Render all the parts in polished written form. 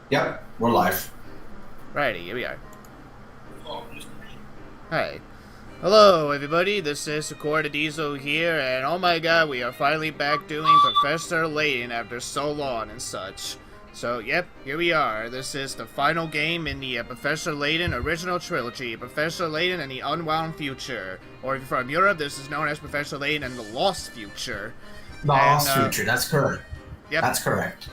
Yep, we're live. Righty, here we are. Hi. Hello, everybody. This is Sakura Diesel here, and oh my god, we are finally back doing Professor Layton after so long and such. So, yep, here we are. This is the final game in the Professor Layton original trilogy, Professor Layton and the Unwound Future. Or if you're from Europe, this is known as Professor Layton and the Lost Future. Lost future, that's correct. Yep. That's correct.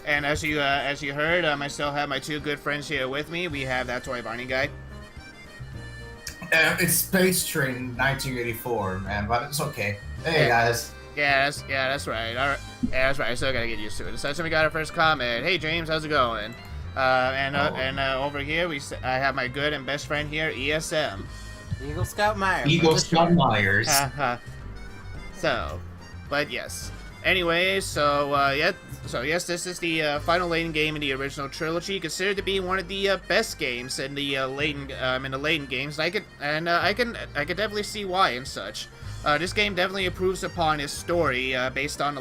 And as you heard, I still have my two good friends here with me. We have that Toy Barney guy. It's SpaceTrain 1984, man, but it's okay. Hey, guys. Yeah, that's right. All right. Yeah, that's right. I still gotta get used to it. So we got our first comment. Hey, James, how's it going? Over here, I have my good and best friend here, ESM. Eagle Scout Myers. Eagle Scout Myers. So, but yes. Anyway, so yes, this is the final Layton game in the original trilogy, considered to be one of the best games in the Layton games. I could definitely see why and such. This game definitely improves upon its story based on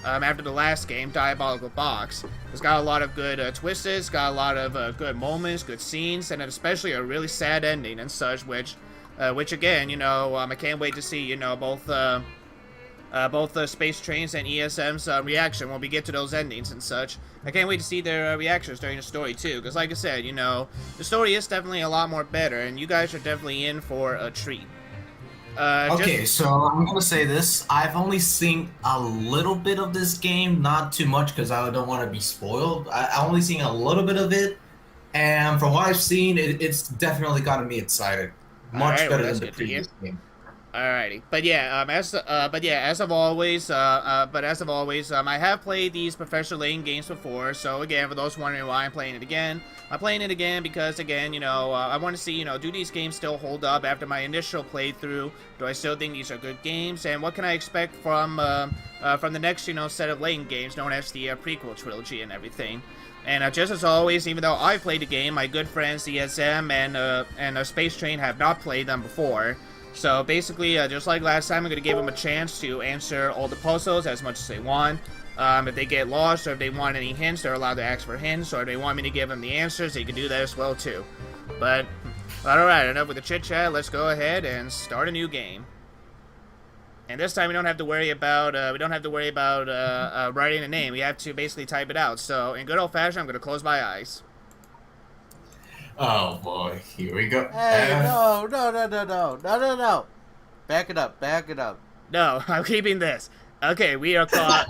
after the last game, Diabolical Box. It's got a lot of good twists, it's got a lot of good moments, good scenes, and especially a really sad ending and such. Which again, I can't wait to see both SpaceTrains and ESM's reaction when we get to those endings and such. I can't wait to see their reactions during the story too, because like I said, the story is definitely a lot more better, and you guys are definitely in for a treat. Okay, so I'm gonna say this. I've only seen a little bit of this game, not too much because I don't want to be spoiled. I only seen a little bit of it, and from what I've seen, it's definitely gotten me excited. Much better than the previous game. Alrighty, as of always, I have played these Professor Layton games before. So again, for those wondering why I'm playing it again because again, I want to see, do these games still hold up after my initial playthrough? Do I still think these are good games? And what can I expect from the next, set of Layton games known as the prequel trilogy and everything? And just as always, even though I've played the game, my good friends ESM and SpaceTrain have not played them before. So basically, just like last time, I'm going to give them a chance to answer all the puzzles as much as they want. If they get lost or if they want any hints, they're allowed to ask for hints. Or if they want me to give them the answers, they can do that as well too. But alright, enough with the chit chat. Let's go ahead and start a new game. And this time we don't have to worry about writing a name. We have to basically type it out. So in good old fashion, I'm going to close my eyes. Oh boy, here we go. Hey, no. Back it up. No, I'm keeping this. Okay, we are called,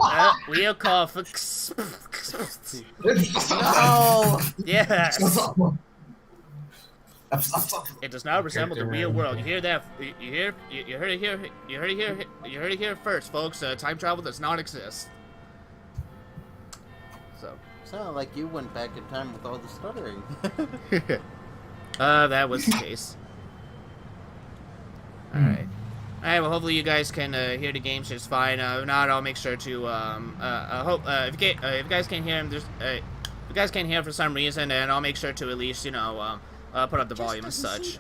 No! Yes! It does not resemble the real world. You hear that? You heard it here first, folks. Time travel does not exist. So. Sounded like you went back in time with all the stuttering. That was the case. Alright. Alright, well, hopefully you guys can hear the games just fine. If not, I'll make sure to, if you guys can't hear him, if you guys can't hear him for some reason, then I'll make sure to at least, put up the volume and such.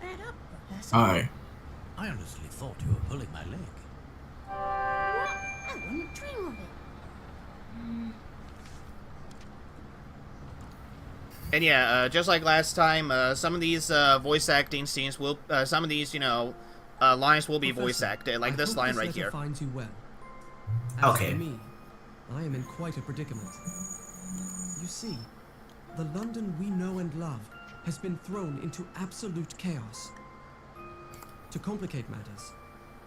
Alright. I honestly thought you were pulling my leg. I wouldn't dream of it. And yeah, just like last time, some of these voice acting scenes will, some of these, lines will be voice acted, like this line right here. Finds you well. Okay. As for me, I am in quite a predicament. You see, the London we know and love has been thrown into absolute chaos. To complicate matters,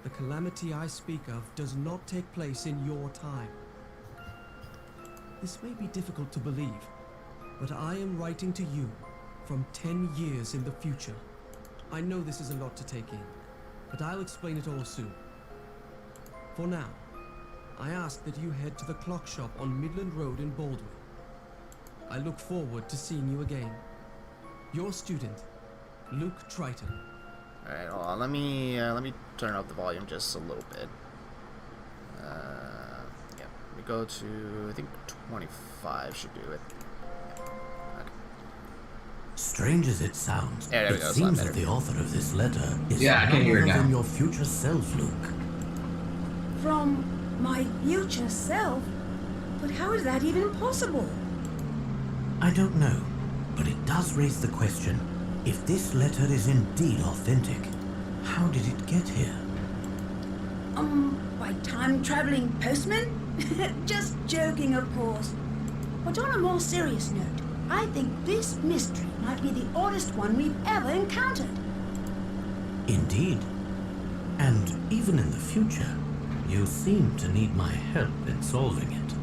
the calamity I speak of does not take place in your time. This may be difficult to believe, but I am writing to you from 10 years in the future. I know this is a lot to take in, but I'll explain it all soon. For now, I ask that you head to the clock shop on Midland Road in Baldwin. I look forward to seeing you again. Your student, Luke Triton. Alright, hold on, let me turn up the volume just a little bit. Yeah, we go to, I think 25 should do it. Strange as it sounds, Yeah, there we it go, it's a lot seems better. that the author of this letter is Yeah, I can hear it none other now. than your future self, Luke. From my future self? But how is that even possible? I don't know, but it does raise the question, if this letter is indeed authentic, how did it get here? By time-traveling postman? Just joking, of course. But on a more serious note, I think this mystery might be the oddest one we've ever encountered. Indeed. And even in the future, you seem to need my help in solving it.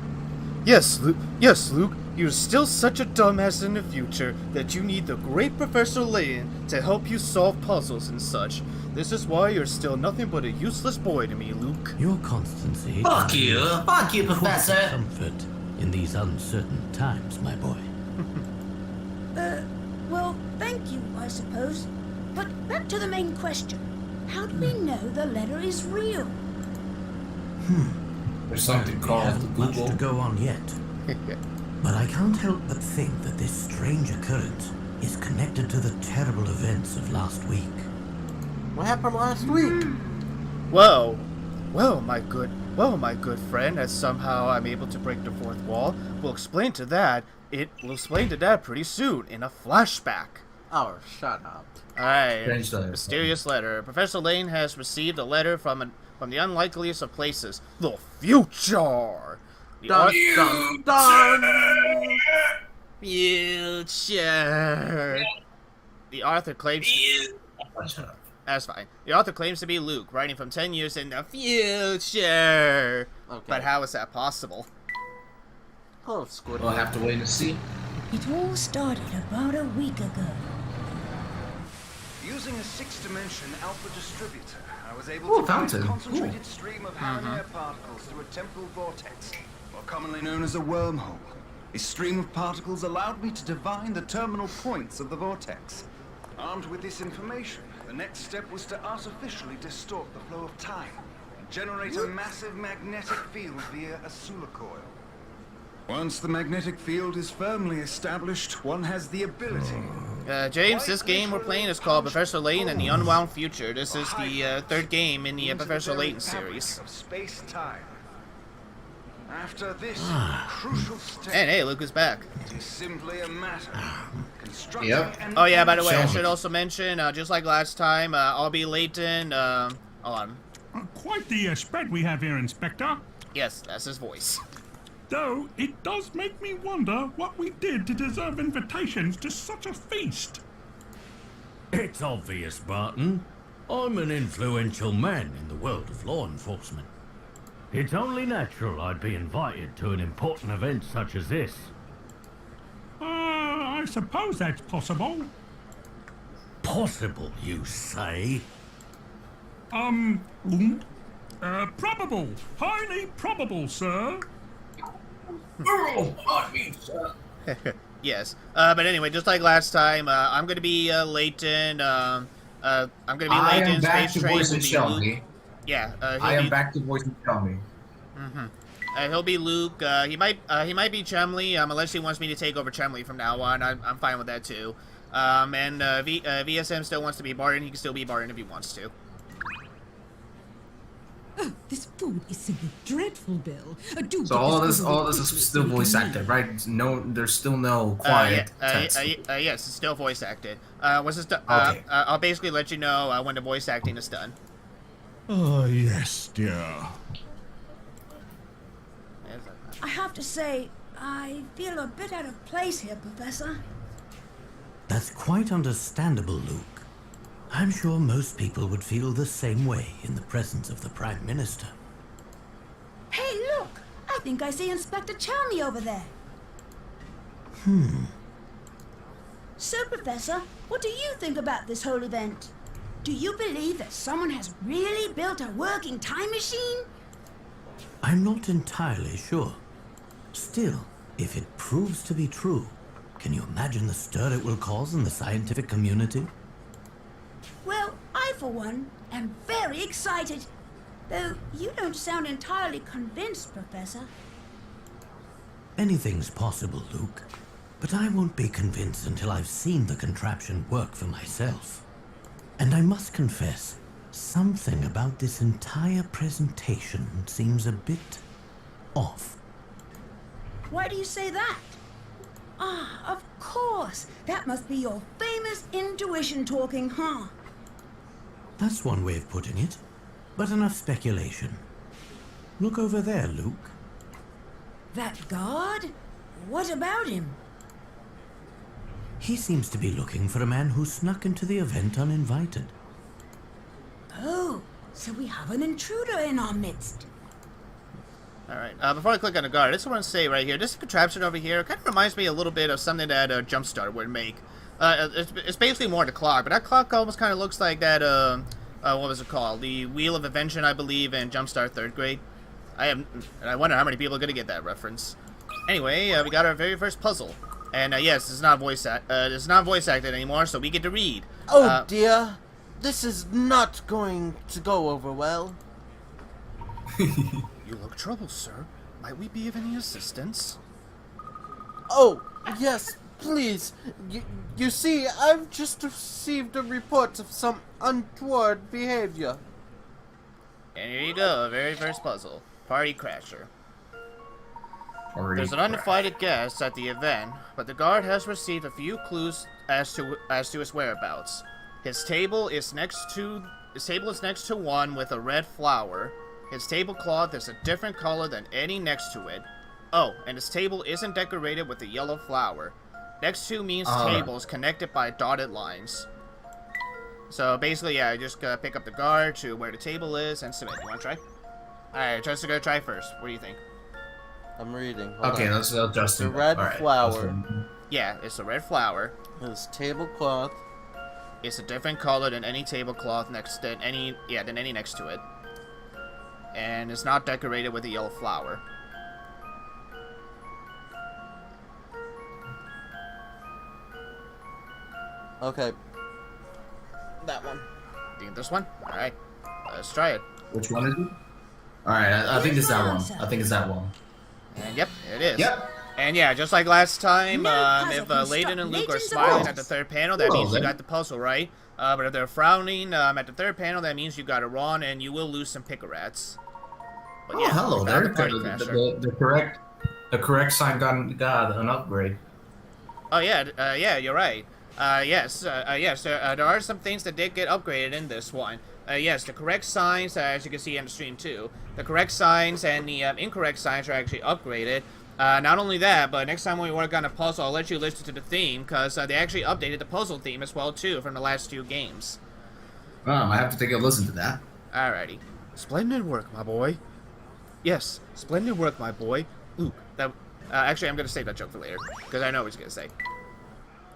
Yes, Luke. You're still such a dumbass in the future that you need the great Professor Layton to help you solve puzzles and such. This is why you're still nothing but a useless boy to me, Luke. Your constancy... Fuck you, Professor. ...comfort in these uncertain times, my boy. Well, thank you, I suppose. But back to the main question. How do we know the letter is real? There's something We called haven't much Google. to go on yet. But I can't help but think that this strange occurrence is connected to the terrible events of last week. What happened last week? Well, my good friend, as somehow I'm able to break the fourth wall, we'll explain to that pretty soon in a flashback. Oh, shut up. Alright, Strange letter. mysterious letter. Professor Layton has received a letter from the unlikeliest of places, the future. The Dun, dun, dun. future. The author claims. Shut up. That's fine. The author claims to be Luke, writing from 10 years in the future. Okay. But how is that possible? Oh, Squid. We'll have to wait and see. It all started about a week ago. Using a six-dimension alpha distributor, I was able Ooh, to find a fountain. concentrated stream of high particles through a temporal vortex, or commonly known as a wormhole. This stream of particles allowed me to divine the terminal points of the vortex. Armed with this information, the next step was to artificially distort the flow of time and generate a massive magnetic field via a Sula coil. Once the magnetic field is firmly established, one has the ability. James, this game we're playing is called Professor Layton and the Unwound Future. This is the third game in the Professor Layton series. Of space-time. After this crucial step, And hey, Luke is back. it is simply a matter of constructing Yep. an Oh yeah, by the way, I Show me. should also mention, just like last time, I'll be Layton. Hold on. Quite the spread we have here, Inspector. Yes, that's his voice. Though it does make me wonder what we did to deserve invitations to such a feast. It's obvious, Barton. I'm an influential man in the world of law enforcement. It's only natural I'd be invited to an important event such as this. I suppose that's possible. Possible, you say? Probable. Highly probable, sir. Yes. But anyway, just like last time, I'm gonna be Layton. I'm gonna be I Layton. am back to SpaceTrain voice will and be show Luke. me. Yeah. I am back to voice and show me. He'll be Luke. He might be Chumley. Unless he wants me to take over Chumley from now on, I'm fine with that too. And VSM still wants to be Barton. He can still be Barton if he wants to. Oh, this food is simply dreadful, Bill. Do So all this is still voice acted, right? No, there's still no quiet text. Yes, it's still voice acted. Once it's done, Okay. I'll basically let you know when the voice acting is done. Oh, yes, dear. I have to say, I feel a bit out of place here, Professor. That's quite understandable, Luke. I'm sure most people would feel the same way in the presence of the Prime Minister. Hey, look! I think I see Inspector Chelmy over there. So, Professor, what do you think about this whole event? Do you believe that someone has really built a working time machine? I'm not entirely sure. Still, if it proves to be true, can you imagine the stir it will cause in the scientific community? Well, I, for one, am very excited. Though you don't sound entirely convinced, Professor. Anything's possible, Luke. But I won't be convinced until I've seen the contraption work for myself. And I must confess, something about this entire presentation seems a bit off. Why do you say that? Ah, of course. That must be your famous intuition talking, huh? That's one way of putting it, but enough speculation. Look over there, Luke. That guard? What about him? He seems to be looking for a man who snuck into the event uninvited. Oh, so we have an intruder in our midst. Alright, before I click on the guard, I just want to say right here, this contraption over here kind of reminds me a little bit of something that Jumpstart would make. It's basically more the clock, but that clock almost kind of looks like that, what was it called? The Wheel of Invention, I believe, in Jumpstart 3rd grade. I wonder how many people are going to get that reference. Anyway, we got our very first puzzle. And, yes, it's not voice acted anymore, so we get to read. Oh, dear. This is not going to go over well. You look troubled, sir. Might we be of any assistance? Oh, yes, please. You see, I've just received a report of some untoward behavior. And here you go, very first puzzle. Party Crasher. There's an uninvited guest at the event, but the guard has received a few clues as to his whereabouts. His table is next to one with a red flower. His tablecloth is a different color than any next to it. Oh, and his table isn't decorated with a yellow flower. Next to means tables connected by dotted lines. So basically, yeah, you just gotta pick up the guard to where the table is and submit. You wanna try? Alright, Justin, go try first. What do you think? I'm reading. Okay, let's Justin. The red flower. Yeah, it's a red flower. His tablecloth. It's a different color than any tablecloth than any next to it. And it's not decorated with a yellow flower. Okay. That one. Think this one? Alright. Let's try it. Which one is it? Alright, I think it's that one. I think it's that one. And yep, it is. Yep. And yeah, just like last time, if puzzle can Layton stop and Luke are Layton's smiling arrows. at the third panel, that means you got the puzzle right. But if they're frowning at the third panel, that means you got it wrong, and you will lose some pick-a-rats. But yeah, hello there. The correct sign got an upgrade. Oh yeah, yeah, you're right. Yes, there are some things that did get upgraded in this one. Yes, the correct signs, as you can see on the stream too, the correct signs and the incorrect signs are actually upgraded. Not only that, but next time when we work on a puzzle, I'll let you listen to the theme, because they actually updated the puzzle theme as well too from the last 2 games. I have to take a listen to that. Alrighty. Splendid work, my boy. Yes, splendid work, my boy. Luke, that... actually, I'm going to save that joke for later, because I know what he's going to say.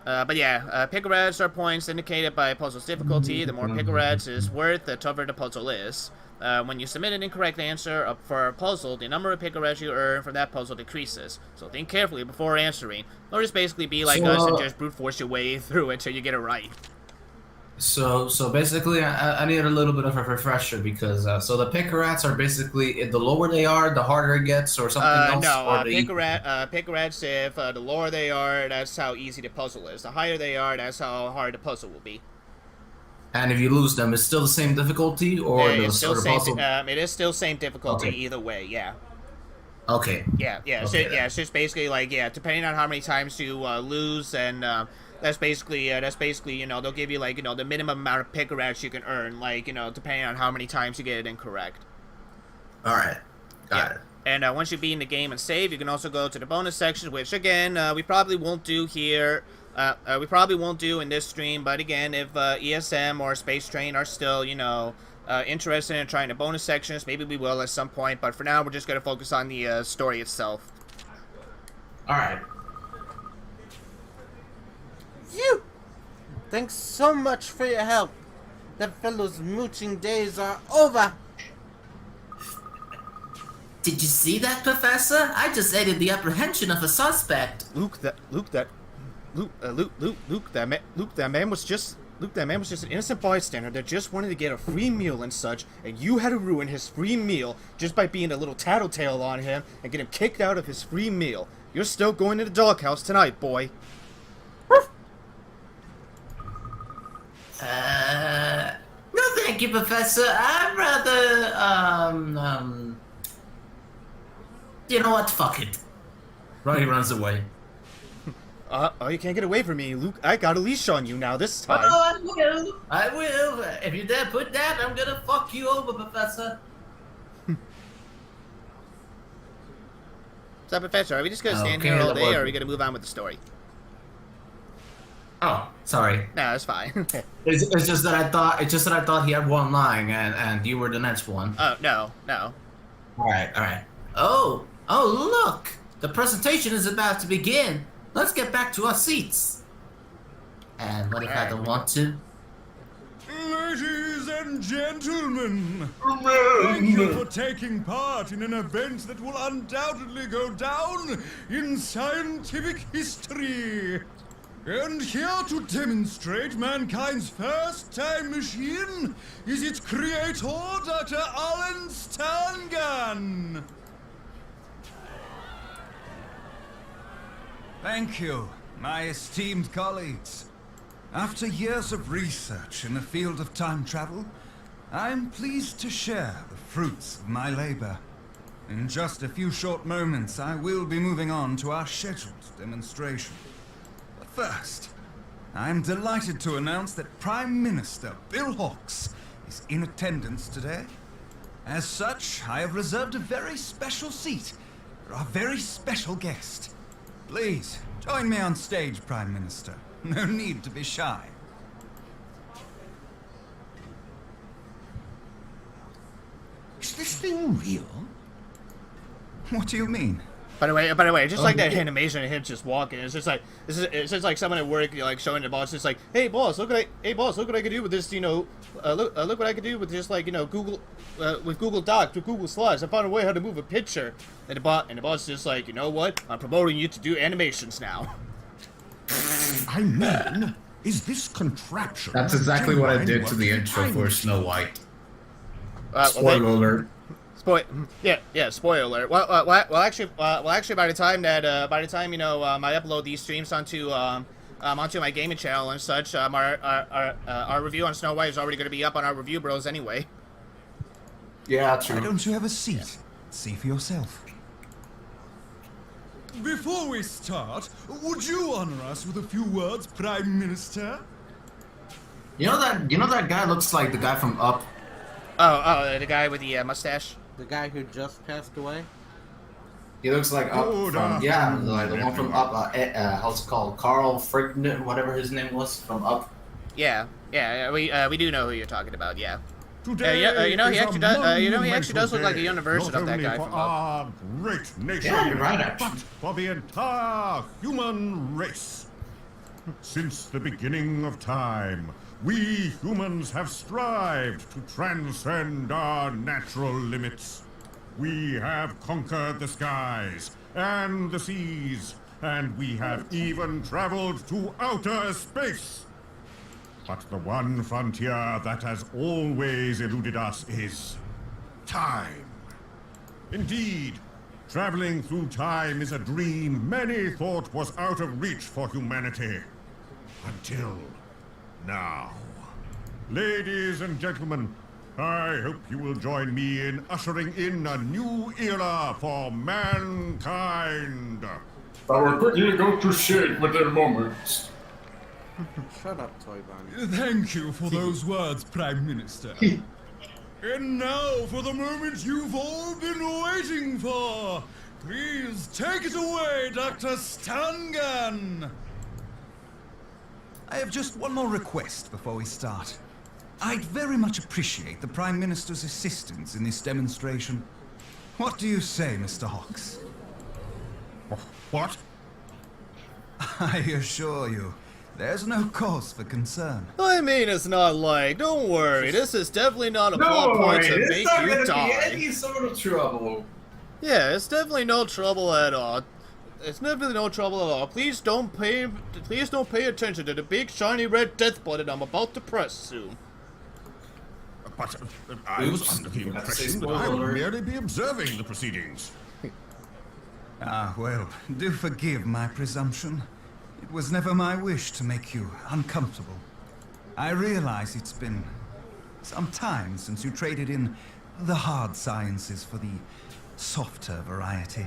But yeah, pick-a-rats are points indicated by puzzle's difficulty. The more pick-a-rats is worth, the tougher the puzzle is. When you submit an incorrect answer for a puzzle, the number of pick-a-rats you earn from that puzzle decreases. So think carefully before answering, or just basically be like us and just brute force your way through it until you get it right. So basically, I need a little bit of a refresher because so the pick-a-rats are basically the lower they are, the harder it gets, or something else. No, pick-a-rats. If the lower they are, that's how easy the puzzle is. The higher they are, that's how hard the puzzle will be. And if you lose them, it's still the same difficulty, or it the is still puzzle? it is still same difficulty either way. Yeah. Okay. Yeah. Okay. So, yeah. It's just basically like depending on how many times you lose and. That's basically, you know, they'll give you, like, you know, the minimum amount of pick-a-rats you can earn, like, you know, depending on how many times you get it incorrect. Alright. Got it. And once you beat the game and save, you can also go to the bonus section, which, again, we probably won't do here. We probably won't do in this stream, but, again, if ESM or SpaceTrain are still, you know, interested in trying the bonus sections, maybe we will at some point, but for now, we're just going to focus on the story itself. Alright. Phew! Thanks so much for your help. That fellow's mooching days are over. Did you see that, Professor? I just aided the apprehension of a suspect. Luke, that man was just an innocent bystander that just wanted to get a free meal and such, and you had to ruin his free meal just by being a little tattletale on him and get him kicked out of his free meal. You're still going to the doghouse tonight, boy. No thank you, Professor. I'd rather, you know what, fuck it. Right, he runs away. Oh, you can't get away from me, Luke. I got a leash on you now this time. Oh, I will. I will. If you dare put that, I'm gonna fuck you over, Professor. So, Professor, are we just gonna stand here all day, or are we gonna move on with the story? Oh, sorry. No, it's fine. It's just that I thought he had one line, and you were the next one. Oh, no. All right. Oh, look! The presentation is about to begin. Let's get back to our seats. And what if I don't want to? Ladies and gentlemen, thank you for taking part in an event that will undoubtedly go down in scientific history. And here to demonstrate mankind's first time machine is its creator, Dr. Alan Stangan. Thank you, my esteemed colleagues. After years of research in the field of time travel, I'm pleased to share the fruits of my labor. In just a few short moments, I will be moving on to our scheduled demonstration. But first, I'm delighted to announce that Prime Minister Bill Hawks is in attendance today. As such, I have reserved a very special seat for our very special guest. Please, join me on stage, Prime Minister. No need to be shy. Is this thing real? What do you mean? By the way, just like that animation of him just walking, it's just like someone at work, like showing the boss, just like, hey boss, look what I can do with this, look what I can do with just like, Google, with Google Docs, with Google Slides. I found a way how to move a picture, and the boss is just like, you know what? I'm promoting you to do animations now. I mean, is this contraption? That's exactly what I did to the intro for Snow White. Spoiler alert. Spoiler alert. Well, actually, by the time I upload these streams onto my gaming channel and such, our review on Snow White is already going to be up on our Review Bros anyway. Yeah, true. Why don't you have a seat? See for yourself. Before we start, would you honor us with a few words, Prime Minister? You know that guy looks like the guy from Up. Oh, the guy with the mustache. The guy who just passed away? He looks like Up from, like the one from Up, how's it called? Carl Frignon, whatever his name was, from Up. Yeah, we do know who you're talking about, yeah. Today he actually does look like a younger version of that guy from Up. Our great nation, Yeah, you're right, actually. but for the entire human race. Since the beginning of time, we humans have strived to transcend our natural limits. We have conquered the skies and the seas, and we have even traveled to outer space. But the one frontier that has always eluded us is time. Indeed, traveling through time is a dream many thought was out of reach for humanity. Until now. Ladies and gentlemen, I hope you will join me in ushering in a new era for mankind. I will quickly go to shade with their moments. Shut up, Toy Bonnie. Thank you for those words, Prime Minister. And now for the moment you've all been waiting for. Please take it away, Dr. Stangan. I have just one more request before we start. I'd very much appreciate the Prime Minister's assistance in this demonstration. What do you say, Mr. Hawks? What? I assure you, there's no cause for concern. I mean, it's not like, don't worry, this is definitely not a plot point to make you die. Any sort of trouble. Yeah, it's definitely no trouble at all. It's definitely no trouble at all. Please don't pay attention to the big shiny red death button I'm about to press soon. But I was under the impression that I would merely be observing the proceedings. Ah, well, do forgive my presumption. It was never my wish to make you uncomfortable. I realize it's been some time since you traded in the hard sciences for the softer variety.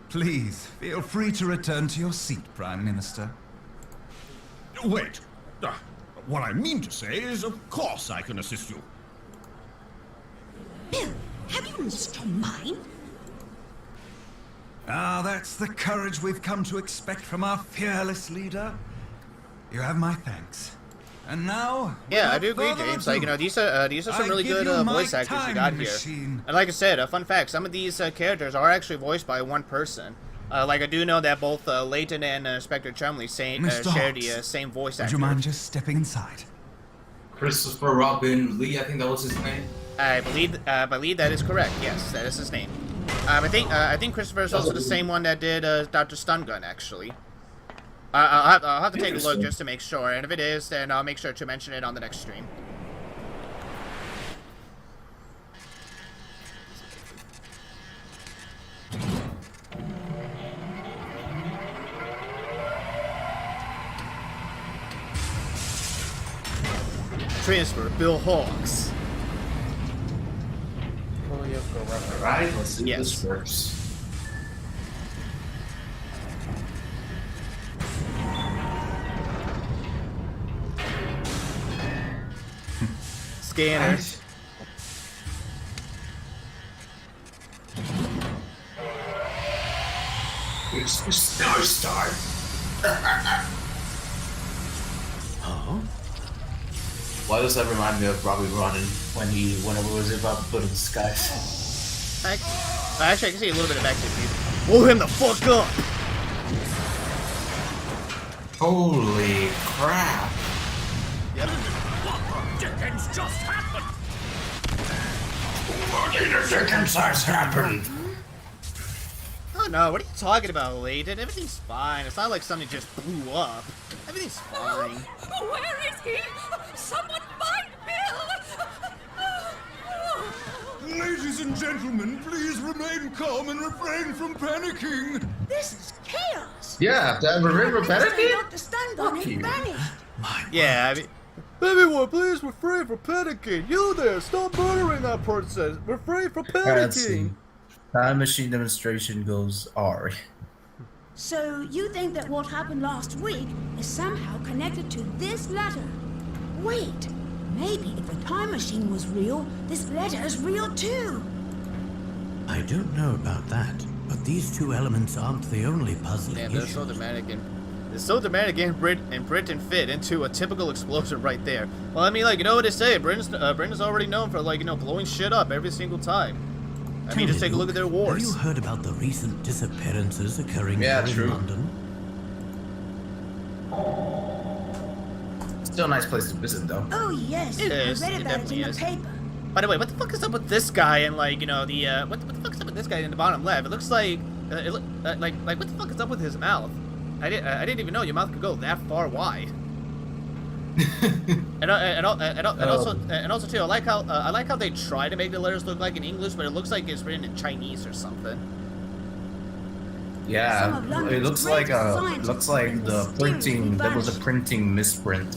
Please, feel free to return to your seat, Prime Minister. Wait. What I mean to say is, of course I can assist you. Bill, have you lost your mind? Ah, that's the courage we've come to expect from our fearless leader. You have my thanks. And now, yeah, I do agree, James. Like, you know, these are some really good voice actors you got here. And like I said, a fun fact: some of these characters are actually voiced by one person. Like I do know that both Layton and Inspector Chumley share the same voice actor. Would you mind just stepping inside? Christopher Robin Lee, I think that was his name. I believe that is correct. Yes, that is his name. I think Christopher is also the same one that did Dr. Stungun, actually. I'll have to take a look just to make sure, and if it is, then I'll make sure to mention it on the next stream. Transfer Bill Hawks. Alright, let's see Yes. if this works. Scanner. Nice. It's the Star Star. Oh? Why does that remind me of Robbie Ronin whenever he was about to put in the sky? Actually, I can see a little bit of activity. Blow him the fuck up! Holy crap! Yep. What the dickens just happened? What the dickens has happened? Oh no, what are you talking about, Layton? Everything's fine. It's not like something just blew up. Everything's fine. Where is he? Someone find Bill! Ladies and gentlemen, please remain calm and refrain from panicking. This is chaos. Yeah, that remember panicking? Dr. Stungun has vanished. Yeah, I mean... Everyone, please refrain from panicking! You there, stop murdering that person! Refrain from panicking! Time machine demonstration goes R. So you think that what happened last week is somehow connected to this letter? Wait, maybe if the time machine was real, this letter is real too. I don't know about that, but these two elements aren't the only puzzling Damn, issues. they're so dramatic and Britain fit into a typical explosion right there. Well, I mean, like, you know what they say, Britain's already known for, like, you know, blowing shit up every single time. I mean, just take a look at their wars. Have you heard about the recent disappearances occurring Yeah, here true. in London? Still a nice place to visit, though. Oh yes, It is, I read it about it in definitely the is. paper. By the way, what the fuck is up with this guy and, like, you know, the, what the fuck is up with this guy in the bottom left? It looks like, like, what the fuck is up with his mouth? I didn't even know your mouth could go that far wide. and also too, I like how they try to make the letters look like in English, but it looks like it's written in Chinese or something. Yeah, it looks like the printing. There was a vanished. printing misprint.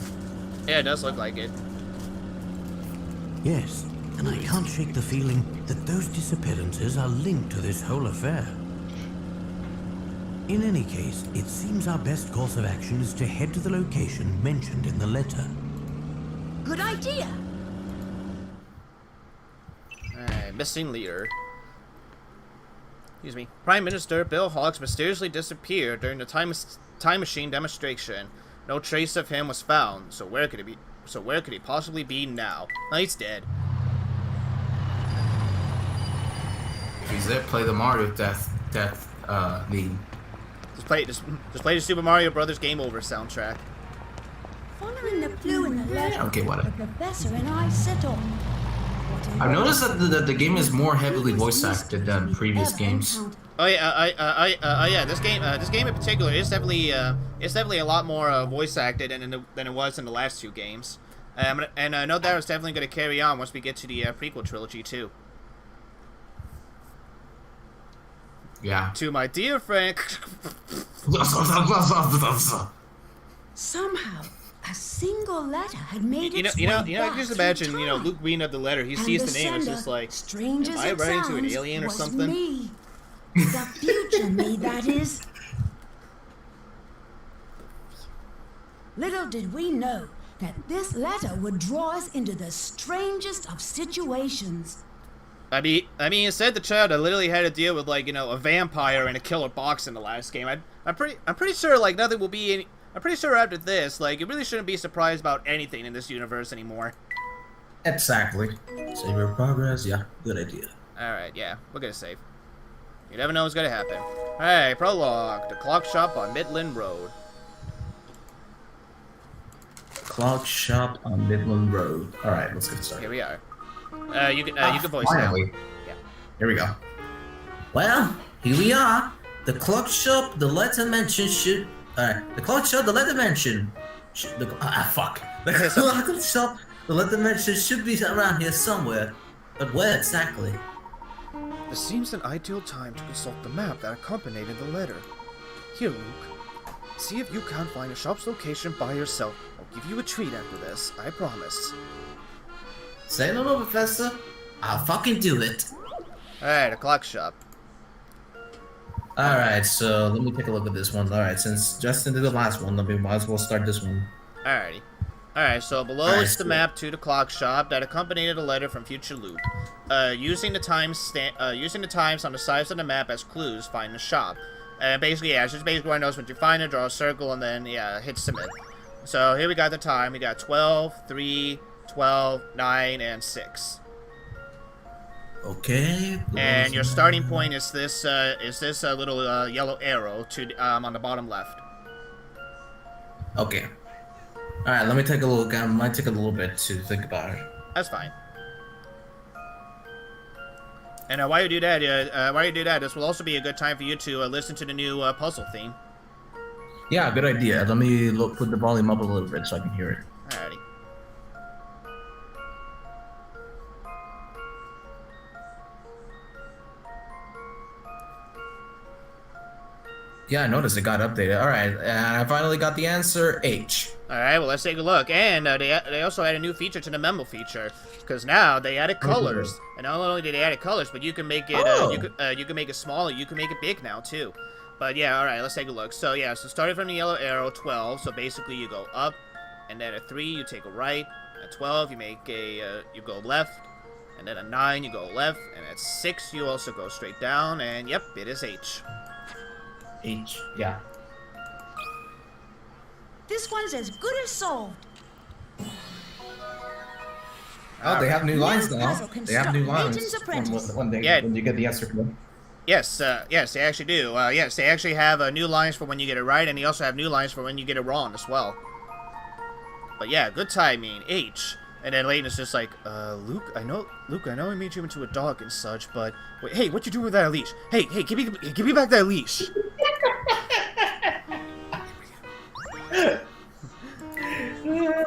Yeah, it does look like it. Yes, and I can't shake the feeling that those disappearances are linked to this whole affair. In any case, it seems our best course of action is to head to the location mentioned in the letter. Good idea. Alright, missing leader. Excuse me. Prime Minister Bill Hawks mysteriously disappeared during the time machine demonstration. No trace of him was found. So where could he be? So where could he possibly be now? No, he's dead. If he's there, play the Mario death theme. Just play the Super Mario Brothers Game Over soundtrack. Following the clue in the letter, Okay, whatever. the professor and I set off. What a I've noticed that wonder. the game is more heavily voice Biggest acted than mystery previous ever games. encountered. Oh yeah, yeah. This game in particular is definitely a lot more voice acted than it was in the last two games. And I know that is definitely going to carry on once we get to the prequel trilogy too. Yeah. To my dear friend. Somehow, a single letter had made its way I can just imagine, back Luke reading up the letter. He and sees the the name. It's sender, just like, strange am as I it writing to an sounds, alien or was something? me. The future me, that is. Little did we know that this letter would draw us into the strangest of situations. I mean, it said the child literally had to deal with, like, you know, a vampire and a killer box in the last game. I'm pretty sure, like, nothing will be any. I'm pretty sure after this, like, you really shouldn't be surprised about anything in this universe anymore. Exactly. Save your progress. Yeah, good idea. All right, yeah, we're gonna save. You never know what's gonna happen. Hey, prologue: the clock shop on Midland Road. Clock shop on Midland Road. All right, let's get started. Here we are. You can voice finally. now. Yeah. Here we go. Well, here we are. The clock shop the letter mentioned should... the clock shop the letter mentioned... fuck. The clock shop the letter mentioned should be around here somewhere. But where exactly? This seems an ideal time to consult the map that accompanied the letter. Here, Luke. See if you can't find a shop's location by yourself. I'll give you a treat after this, I promise. Say no more, Professor. I'll fucking do it. Alright, a clock shop. Alright, so let me take a look at this one. Alright, since Justin did the last one, we might as well start this one. Alrighty. Alright, so below is the map to the clock shop that accompanied a letter from future Luke. Using the times on the sides of the map as clues, find the shop. Basically, yeah, it's just basically where it knows when you find it, draw a circle, and then, yeah, hit submit. So here we got the time. We got 12, 3, 12, 9, and 6. Okay. And your starting point is this little yellow arrow to on the bottom left. Okay. All right. Let me take a look. I might take a little bit to think about it. That's fine. And while you do that, this will also be a good time for you to listen to the new puzzle theme. Yeah, good idea. Let me put the volume up a little bit so I can hear it. Alrighty. Yeah, I noticed it got updated. All right, and I finally got the answer, H. All right, well, let's take a look. And they also added a new feature to the memo feature, because now they added colors. And not only did they add colors, but you can make it you can make it smaller, you can make it big now too. But yeah, all right, let's take a look. So yeah, so starting from the yellow arrow, 12. So basically, you go up, and then at 3 you take a right. At 12 you make a you go left, and then at 9 you go left, and at 6 you also go straight down. And yep, it is H. H, yeah. This one's as good as solved. Oh, they have new lines now. They have new lines Layton's when you get the answer correct. Yes, yes, they actually do. Yes, they actually have new lines for when you get it right, and they also have new lines for when you get it wrong as well. But yeah, good timing, H. And then Layton is just like, Luke, I know I made you into a dog and such, but wait, hey, what you doing with that leash? Hey, give me back that leash.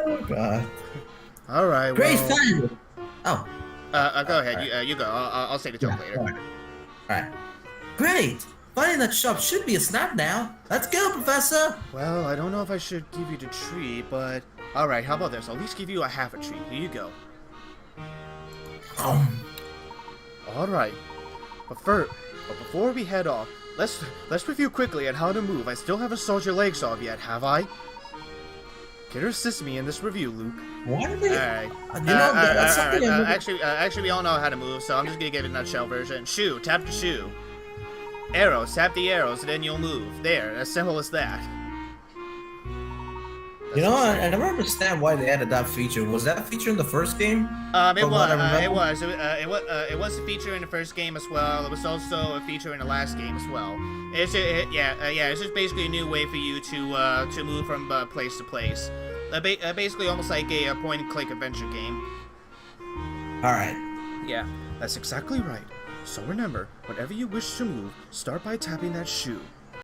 Oh God. All right. Well, Great fun. Oh. Go ahead. You go. I'll say the joke later. All right. Great. Finding that shop should be a snap now. Let's go, Professor. Well, I don't know if I should give you the treat, but all right. How about this? I'll at least give you a half a treat. Here you go. All right. But before we head off, let's review quickly on how to move. I still haven't sawed your legs off yet, have I? Can you assist me in this review, Luke? What are they? Alright. Actually, we all know how to move, so I'm just gonna give it a nutshell version. Shoe, tap the shoe. Arrows, tap the arrows, and then you'll move. There, as simple as that. You know, I never understand why they added that feature. Was that a feature in the first game? It was a feature in the first game as well. It was also a feature in the last game as well. It's just basically a new way for you to move from place to place. Basically, almost like a point-and-click adventure game. All right. Yeah, that's exactly right. So remember, whenever you wish to move, start by tapping that shoe.